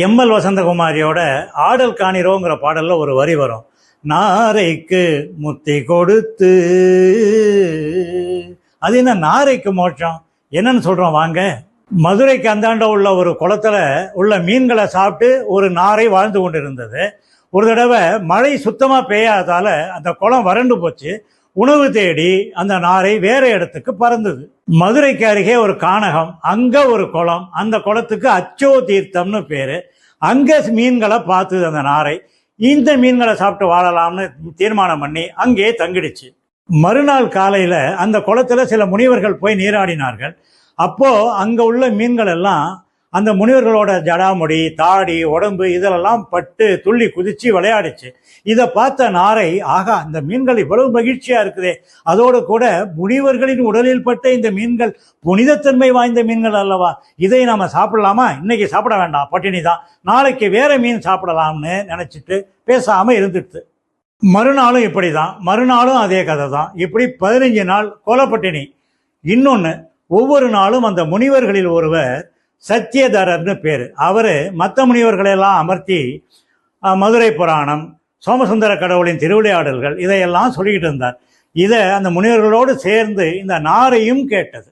ML வசந்தகுமாரியோட ஆடல் காணிரோங்கிற பாடல்ல ஒரு வரி வரும். நாரைக்கு முத்தி கொடுத்து. அது என்ன நாரைக்கு மோட்சம் என்னன்னு சொல்றோம் வாங்க. மதுரைக்கு அந்தாண்ட உள்ள ஒரு குளத்துல உள்ள மீன்களை சாப்பிட்டு ஒரு நாரை வாழ்ந்து கொண்டிருந்தது. ஒரு தடவை மழை சுத்தமா பெய்யாததால அந்த குளம் வறண்டு போச்சு. உணவு தேடி அந்த நாரை வேற இடத்துக்கு பறந்தது. மதுரைக்கு அருகே ஒரு கானகம், அங்க ஒரு குளம், அந்த குளத்துக்கு அச்சோ தீர்த்தம்னு பேரு. அங்க மீன்களை பார்த்தது அந்த நாரை. இந்த மீன்களை சாப்பிட்டு வாழலாம்னு தீர்மானம் பண்ணி அங்கே தங்கிடுச்சு. மறுநாள் காலையில அந்த குளத்துல சில முனிவர்கள் போய் நீராடினார்கள். அப்போ அங்க உள்ள மீன்கள் எல்லாம் அந்த முனிவர்களோட ஜடாமுடி, தாடி, உடம்பு இதெல்லாம் பட்டு துள்ளி குதிச்சு விளையாடிச்சு. இதை பார்த்த நாரை, ஆகா இந்த மீன்கள் இவ்வளவு மகிழ்ச்சியா இருக்குதே, அதோடு கூட முனிவர்களின் உடலில் பட்ட இந்த மீன்கள் புனிதத்தன்மை வாய்ந்த மீன்கள் அல்லவா, இதை நாம சாப்பிடலாமா? இன்னைக்கு சாப்பிட வேண்டாம், பட்டினி தான், நாளைக்கு வேற மீன் சாப்பிடலாம்னு நினைச்சிட்டு பேசாம இருந்துட்டு. மறுநாளும் இப்படிதான், மறுநாளும் அதே கதை தான். இப்படி 15 நாள் கொலப்பட்டினி. இன்னொன்னு, ஒவ்வொரு நாளும் அந்த முனிவர்களில் ஒருவர் சத்தியதரர்னு பேரு. அவரு மற்ற முனிவர்களெல்லாம் அமர்த்தி மதுரை புராணம், சோமசுந்தர கடவுளின் திருவிளையாடல்கள் இதையெல்லாம் சொல்லிக்கிட்டு இருந்தார். இதை அந்த முனிவர்களோடு சேர்ந்து இந்த நாரையும் கேட்டது.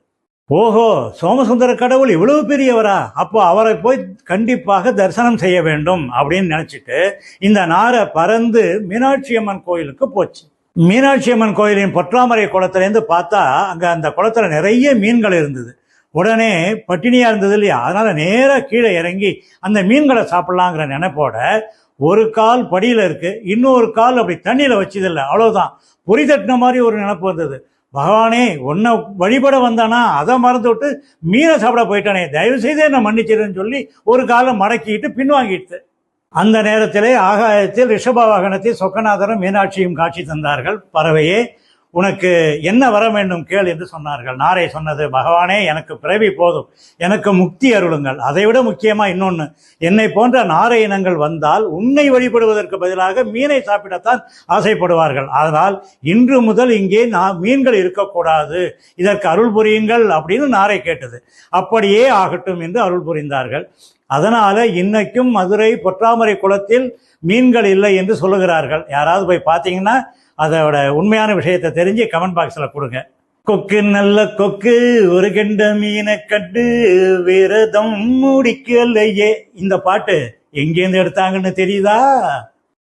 ஓஹோ, சோமசுந்தர கடவுள் இவ்வளவு பெரியவரா, அப்போ அவரை போய் கண்டிப்பாக தரிசனம் செய்ய வேண்டும் அப்படின்னு நினைச்சிட்டு இந்த நாரை பறந்து மீனாட்சி அம்மன் கோயிலுக்கு போச்சு. மீனாட்சி அம்மன் கோயிலின் பொற்றாமரை குளத்திலேருந்து பார்த்தா அங்க அந்த குளத்துல நிறைய மீன்கள் இருந்தது. உடனே பட்டினியா இருந்தது இல்லையா, அதனால நேராக கீழே இறங்கி அந்த மீன்களை சாப்பிடலாங்கிற நினைப்போட ஒரு கால் படியில இருக்கு, இன்னொரு கால் அப்படி தண்ணியில வச்சதில்லை, அவ்வளவுதான். பொறி தட்டின மாதிரி ஒரு நினைப்பு வந்தது. பகவானே, உன்னை வழிபட வந்தானா அதை மறந்து விட்டு மீனை சாப்பிட போயிட்டானே, தயவு செய்து என்ன மன்னிச்சிருன்னு சொல்லி ஒரு காலை மடக்கிட்டு பின்வாங்கிட்டு. அந்த நேரத்திலே ஆகாயத்தில் ரிஷப வாகனத்தில் சொக்கநாதரும் மீனாட்சியும் காட்சி தந்தார்கள். பறவையே, உனக்கு என்ன வர வேண்டும் கேள் என்று சொன்னார்கள். நாரை சொன்னது, பகவானே எனக்கு பிறவி போதும், எனக்கு முக்தி அருளுங்கள். அதைவிட முக்கியமா இன்னொன்னு, என்னை போன்ற நாரை இனங்கள் வந்தால் உன்னை வழிபடுவதற்கு பதிலாக மீனை சாப்பிடத்தான் ஆசைப்படுவார்கள். அதனால் இன்று முதல் இங்கே மீன்கள் இருக்கக்கூடாது, இதற்கு அருள் புரியுங்கள் அப்படின்னு நாரை கேட்டது. அப்படியே ஆகட்டும் என்று அருள் புரிந்தார்கள். அதனால இன்னைக்கும் மதுரை பொற்றாமரை குளத்தில் மீன்கள் இல்லை என்று சொல்லுகிறார்கள். யாராவது போய் பார்த்தீங்கன்னா அதோட உண்மையான விஷயத்தை தெரிஞ்சு கமெண்ட் பாக்ஸில் கொடுங்க. கொக்கு நல்ல கொக்கு ஒரு கெண்ட மீனை கண்டு விரதம் முடிக்கலையே, இந்த பாட்டு எங்கேருந்து எடுத்தாங்கன்னு தெரியுதா?